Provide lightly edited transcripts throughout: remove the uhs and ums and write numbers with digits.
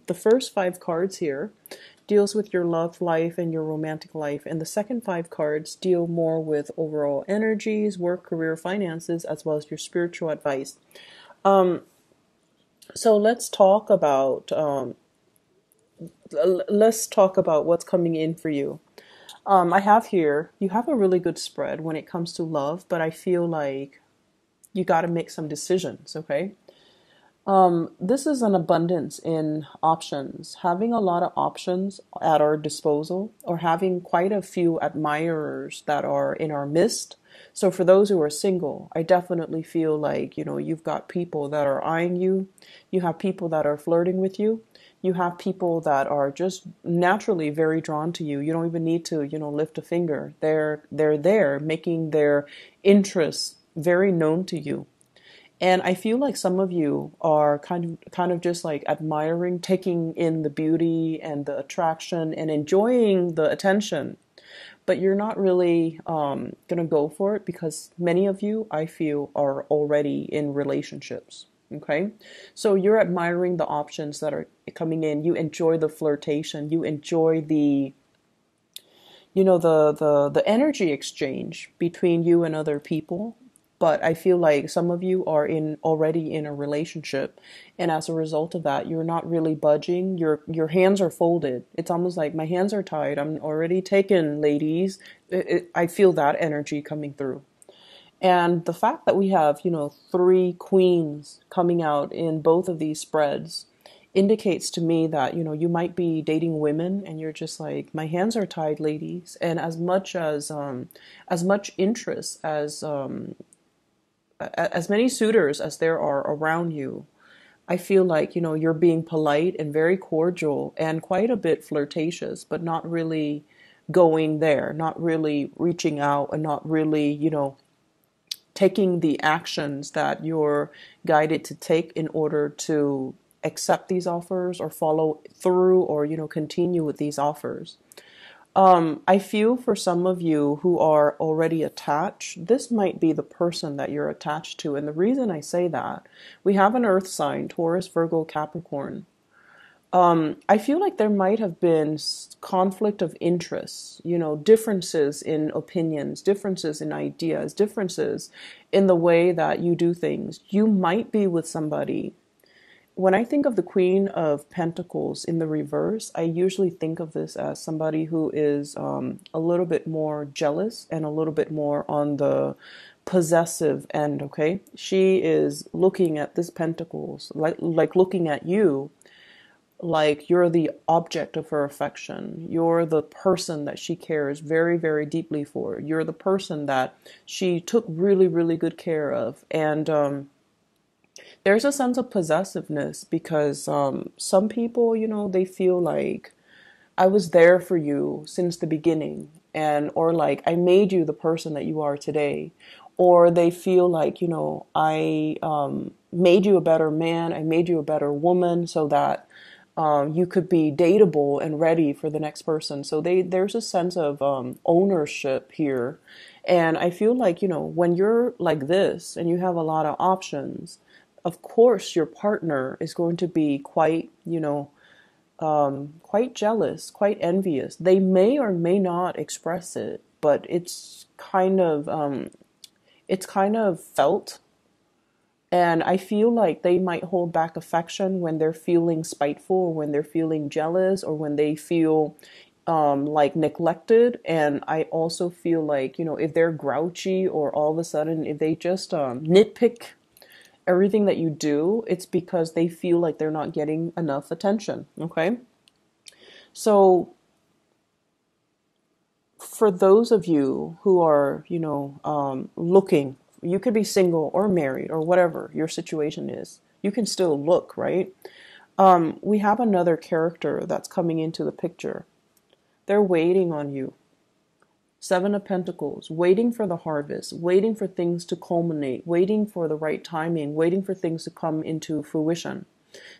The first 5 cards here deals with your love life and your romantic life, and the second 5 cards deal more with overall energies, work, career, finances, as well as your spiritual advice. So let's talk about what's coming in for you. I have here, you have a really good spread when it comes to love, but I feel like you got to make some decisions, okay? This is an abundance in options. Having a lot of options at our disposal, or having quite a few admirers that are in our midst. So for those who are single, I definitely feel like, you've got people that are eyeing you. You have people that are flirting with you. You have people that are just naturally very drawn to you. You don't even need to, lift a finger. They're there making their interests very known to you. And I feel like some of you are kind of just like admiring, taking in the beauty and the attraction and enjoying the attention. But you're not really going to go for it because many of you, I feel, are already in relationships. Okay. So you're admiring the options that are coming in. You enjoy the flirtation. You enjoy the energy exchange between you and other people. But I feel like some of you are already in a relationship, and as a result of that, you're not really budging. Your hands are folded. It's almost like my hands are tied. I'm already taken, ladies. I feel that energy coming through. And the fact that we have, 3 queens coming out in both of these spreads indicates to me that, you might be dating women and you're just like, my hands are tied, ladies. And as much interest as many suitors as there are around you, I feel like, you're being polite and very cordial and quite a bit flirtatious, but not really going there, not really reaching out, and not really, taking the actions that you're guided to take in order to accept these offers or follow through or, continue with these offers. I feel for some of you who are already attached, this might be the person that you're attached to. And the reason I say that, we have an earth sign, Taurus, Virgo, Capricorn. I feel like there might have been conflict of interests, differences in opinions, differences in ideas, differences in the way that you do things. You might be with somebody. When I think of the Queen of Pentacles in the reverse, I usually think of this as somebody who is a little bit more jealous and a little bit more on the possessive end, okay? She is looking at this Pentacles, like looking at you, like you're the object of her affection. You're the person that she cares very, very deeply for. You're the person that she took really, really good care of. And there's a sense of possessiveness because some people, they feel like I was there for you since the beginning, or like I made you the person that you are today. Or they feel like, I made you a better man, I made you a better woman so that you could be dateable and ready for the next person. So there's a sense of ownership here. And I feel like, when you're like this and you have a lot of options, of course your partner is going to be quite, quite jealous, quite envious. They may or may not express it, but it's kind of felt. And I feel like they might hold back affection when they're feeling spiteful, or when they're feeling jealous, or when they feel like neglected. And I also feel like, if they're grouchy, or all of a sudden, if they just nitpick everything that you do, it's because they feel like they're not getting enough attention. Okay. So for those of you who are, looking, you could be single or married or whatever your situation is. You can still look, right? We have another character that's coming into the picture. They're waiting on you. 7 of Pentacles, waiting for the harvest, waiting for things to culminate, waiting for the right timing, waiting for things to come into fruition.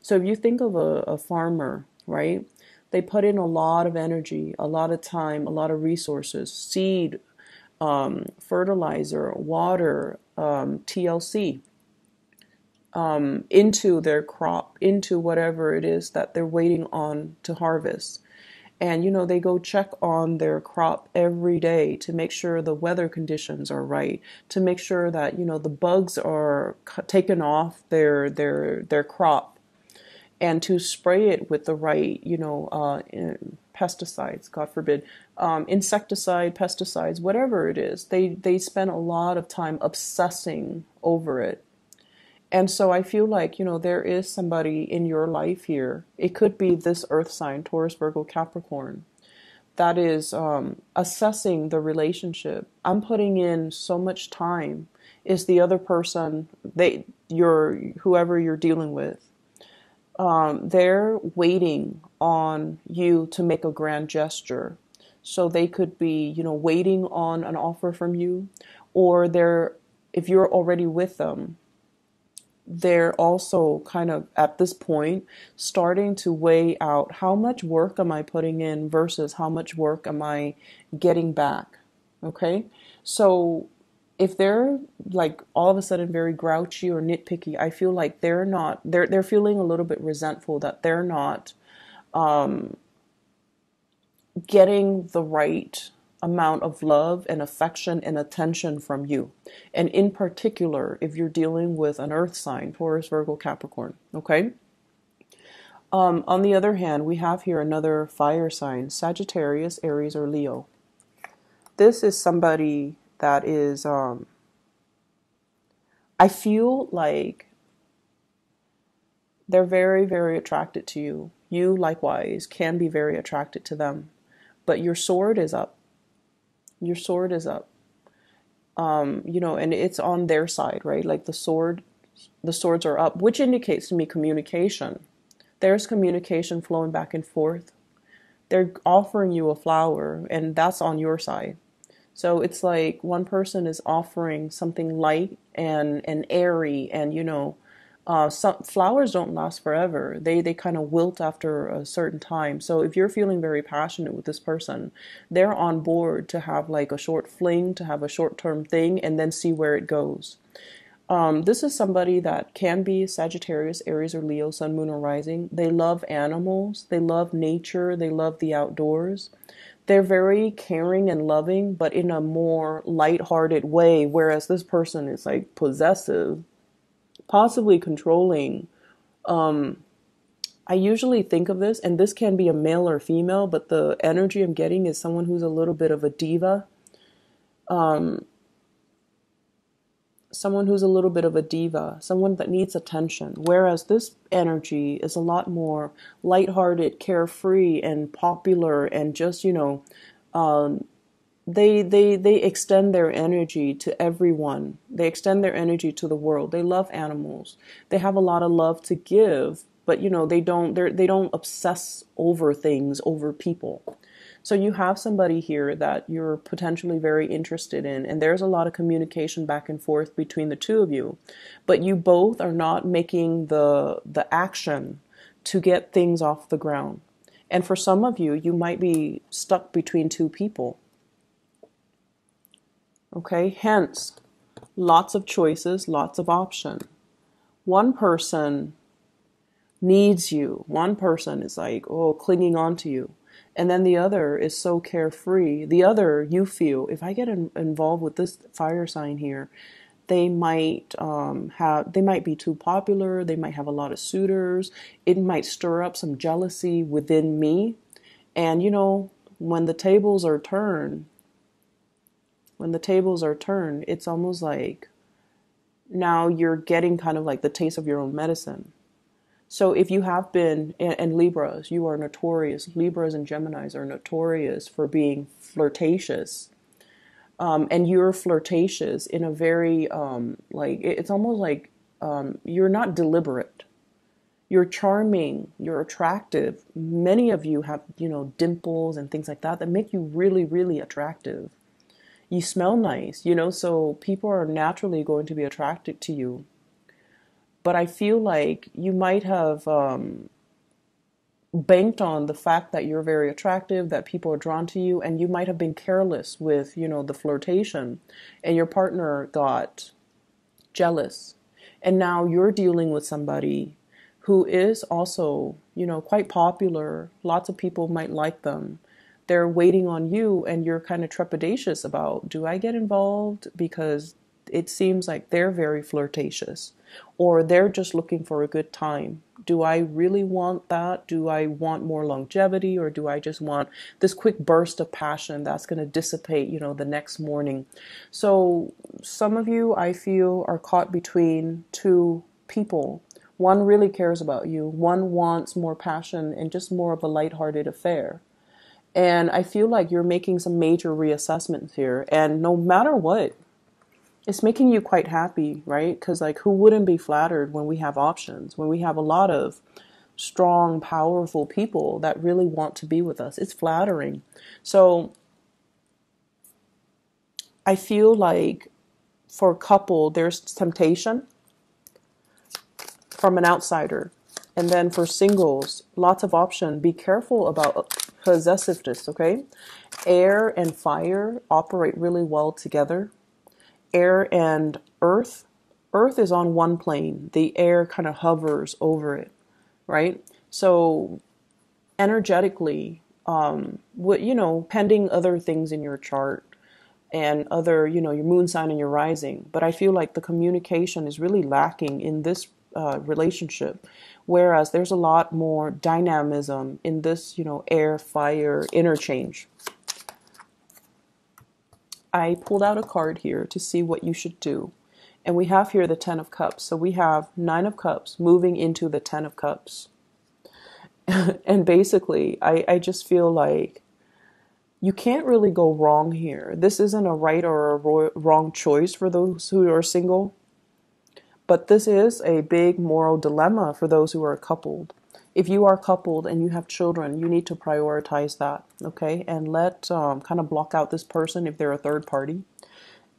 So if you think of a farmer, right? They put in a lot of energy, a lot of time, a lot of resources, seed, fertilizer, water, TLC, into their crop, into whatever it is that they're waiting on to harvest. And, they go check on their crop every day to make sure the weather conditions are right, to make sure that, the bugs are taken off their crop, and to spray it with the right, pesticides, God forbid, insecticide, pesticides, whatever it is. They spend a lot of time obsessing over it. And so I feel like, there is somebody in your life here. It could be this earth sign, Taurus, Virgo, Capricorn, that is assessing the relationship. I'm putting in so much time. Is the other person, whoever you're dealing with, they're waiting on you to make a grand gesture. So they could be, waiting on an offer from you, or if you're already with them, they're also kind of at this point starting to weigh out, how much work am I putting in versus how much work am I getting back? Okay. So if they're like all of a sudden very grouchy or nitpicky, I feel like they're feeling a little bit resentful that they're not getting the right amount of love and affection and attention from you. And in particular, if you're dealing with an earth sign, Taurus, Virgo, Capricorn, okay? On the other hand, we have here another fire sign, Sagittarius, Aries, or Leo. This is somebody that is, I feel like they're very, very attracted to you. You, likewise, can be very attracted to them. But your sword is up. Your sword is up. And it's on their side, right? Like the swords are up, which indicates to me communication. There's communication flowing back and forth. They're offering you a flower, and that's on your side. So it's like one person is offering something light and airy, and some flowers don't last forever. They kind of wilt after a certain time. So if you're feeling very passionate with this person, they're on board to have like a short fling, to have a short-term thing, and then see where it goes. This is somebody that can be Sagittarius, Aries, or Leo, Sun, Moon, or Rising. They love animals. They love nature. They love the outdoors. They're very caring and loving, but in a more lighthearted way, whereas this person is like possessive, possibly controlling. I usually think of this, and this can be a male or female, but the energy I'm getting is someone who's a little bit of a diva. Someone who's a little bit of a diva, someone that needs attention. Whereas this energy is a lot more lighthearted, carefree, and popular, and just, they extend their energy to everyone. They extend their energy to the world. They love animals. They have a lot of love to give, but they don't obsess over things, over people. So you have somebody here that you're potentially very interested in, and there's a lot of communication back and forth between the two of you, but you both are not making the action to get things off the ground. And for some of you, you might be stuck between two people. Okay, hence, lots of choices, lots of option. One person needs you. One person is like, clinging on to you. And then the other is so carefree. The other, you feel, if I get involved with this fire sign here, they might be too popular. They might have a lot of suitors. It might stir up some jealousy within me. And when the tables are turned, it's almost like now you're getting kind of like the taste of your own medicine. So if you have been, and Libras, you are notorious. Libras and Geminis are notorious for being flirtatious. And you're flirtatious in a very, it's almost like you're not deliberate. You're charming, you're attractive. Many of you have, dimples and things like that make you really, really attractive. You smell nice, so people are naturally going to be attracted to you. But I feel like you might have banked on the fact that you're very attractive, that people are drawn to you, and you might have been careless with, the flirtation, and your partner got jealous. And now you're dealing with somebody who is also, quite popular. Lots of people might like them. They're waiting on you, and you're kind of trepidatious about, do I get involved? Because it seems like they're very flirtatious, or they're just looking for a good time. Do I really want that? Do I want more longevity, or do I just want this quick burst of passion that's going to dissipate, the next morning? So some of you, I feel, are caught between two people. One really cares about you. One wants more passion and just more of a lighthearted affair. And I feel like you're making some major reassessments here. And no matter what, it's making you quite happy, right? Because like, who wouldn't be flattered when we have options, when we have a lot of strong, powerful people that really want to be with us? It's flattering. So I feel like for a couple, there's temptation from an outsider. And then for singles, lots of option. Be careful about possessiveness, okay? Air and fire operate really well together. Air and earth. Earth is on one plane. The air kind of hovers over it, right? So energetically, pending other things in your chart and other, your moon sign and your rising. But I feel like the communication is really lacking in this relationship, whereas there's a lot more dynamism in this, air, fire interchange. I pulled out a card here to see what you should do. And we have here the 10 of Cups. So we have 9 of Cups moving into the 10 of Cups. And basically, I just feel like you can't really go wrong here. This isn't a right or a wrong choice for those who are single. But this is a big moral dilemma for those who are coupled. If you are coupled and you have children, you need to prioritize that, okay? And kind of block out this person if they're a third party.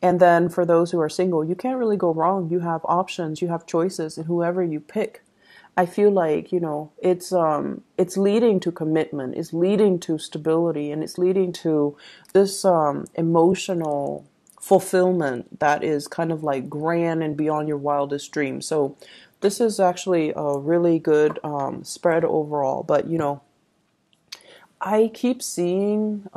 And then for those who are single, you can't really go wrong. You have options, you have choices, and whoever you pick, I feel like, it's leading to commitment, it's leading to stability, and it's leading to this emotional fulfillment that is kind of like grand and beyond your wildest dreams. So this is actually a really good spread overall. But, I keep seeing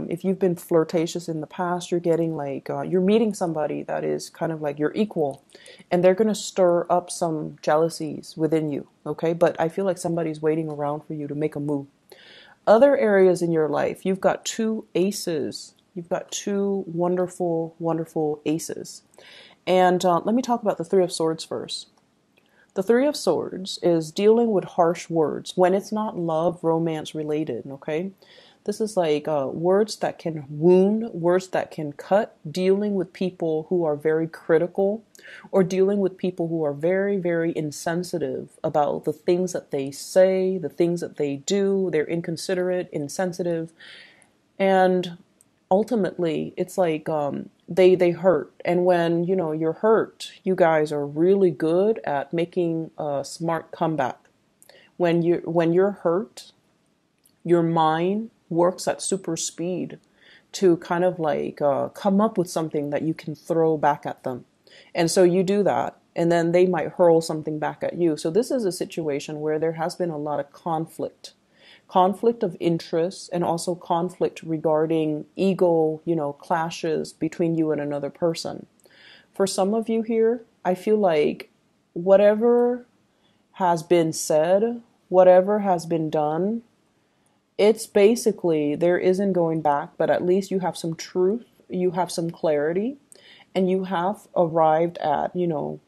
if you've been flirtatious in the past, you're getting like, you're meeting somebody that is kind of like your equal, and they're going to stir up some jealousies within you. Okay. But I feel like somebody's waiting around for you to make a move. Other areas in your life, you've got 2 aces. You've got 2 wonderful, wonderful aces. And let me talk about the 3 of Swords first. The 3 of Swords is dealing with harsh words when it's not love, romance related, okay? This is like words that can wound, words that can cut, dealing with people who are very critical, or dealing with people who are very, very insensitive about the things that they say, the things that they do. They're inconsiderate, insensitive, and ultimately it's like they hurt. And when you're hurt, you guys are really good at making a smart comeback. When you're hurt, your mind works at super speed to kind of like come up with something that you can throw back at them. And so you do that, and then they might hurl something back at you. So this is a situation where there has been a lot of conflict of interest, and also conflict regarding ego, clashes between you and another person. For some of you here, I feel like whatever has been said, whatever has been done, it's basically, there isn't going back, but at least you have some truth, you have some clarity, and you have arrived at, you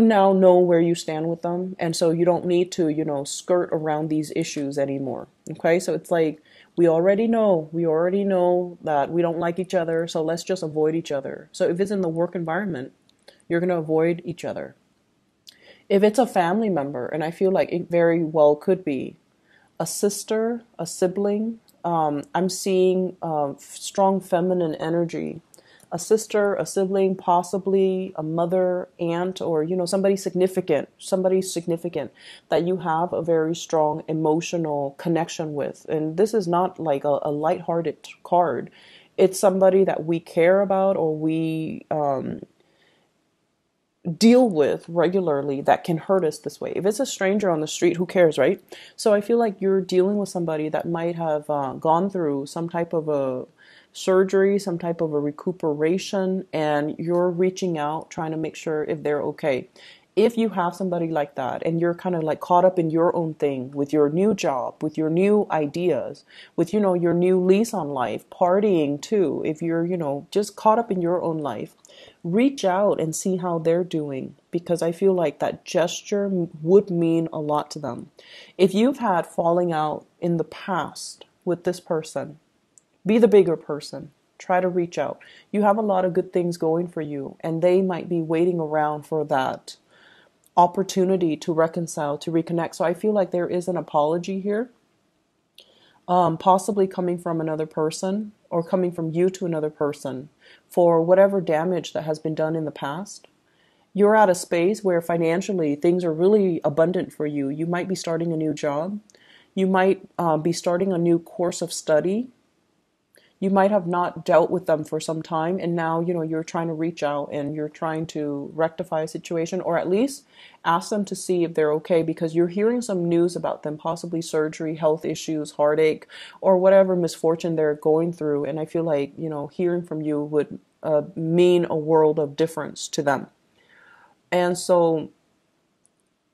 now know where you stand with them. And so you don't need to, skirt around these issues anymore. Okay. So it's like, we already know that we don't like each other. So let's just avoid each other. So if it's in the work environment, you're going to avoid each other. If it's a family member, and I feel like it very well could be a sister, a sibling, I'm seeing strong feminine energy. A sister, a sibling, possibly a mother, aunt, or, somebody significant that you have a very strong emotional connection with. And this is not like a lighthearted card. It's somebody that we care about, or we deal with regularly that can hurt us this way. If it's a stranger on the street, who cares, right? So I feel like you're dealing with somebody that might have gone through some type of a surgery, some type of a recuperation, and you're reaching out trying to make sure if they're okay. If you have somebody like that and you're kind of like caught up in your own thing with your new job, with your new ideas, with, your new lease on life, partying too, if you're, just caught up in your own life, reach out and see how they're doing, because I feel like that gesture would mean a lot to them. If you've had falling out in the past with this person, be the bigger person. Try to reach out. You have a lot of good things going for you, and they might be waiting around for that opportunity to reconcile, to reconnect. So I feel like there is an apology here, possibly coming from another person or coming from you to another person for whatever damage that has been done in the past. You're at a space where financially things are really abundant for you. You might be starting a new job. You might be starting a new course of study. You might have not dealt with them for some time, and now, you're trying to reach out and you're trying to rectify a situation, or at least ask them to see if they're okay, because you're hearing some news about them, possibly surgery, health issues, heartache, or whatever misfortune they're going through. And I feel like, hearing from you would mean a world of difference to them. And so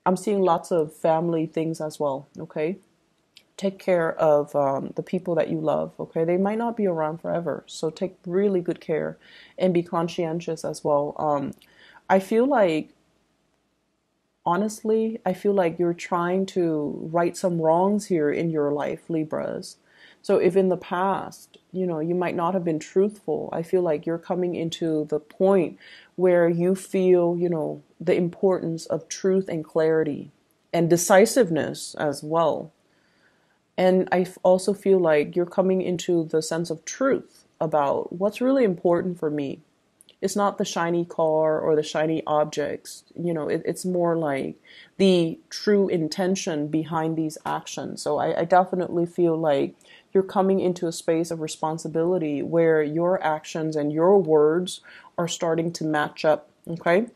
I'm seeing lots of family things as well, okay? Take care of the people that you love, okay? They might not be around forever, so take really good care and be conscientious as well. I feel like, honestly, I feel like you're trying to right some wrongs here in your life, Libras. So if in the past, you might not have been truthful, I feel like you're coming into the point where you feel, the importance of truth and clarity and decisiveness as well. And I also feel like you're coming into the sense of truth about what's really important for me. It's not the shiny car or the shiny objects. It's more like the true intention behind these actions. So I definitely feel like you're coming into a space of responsibility where your actions and your words are starting to match up. Okay?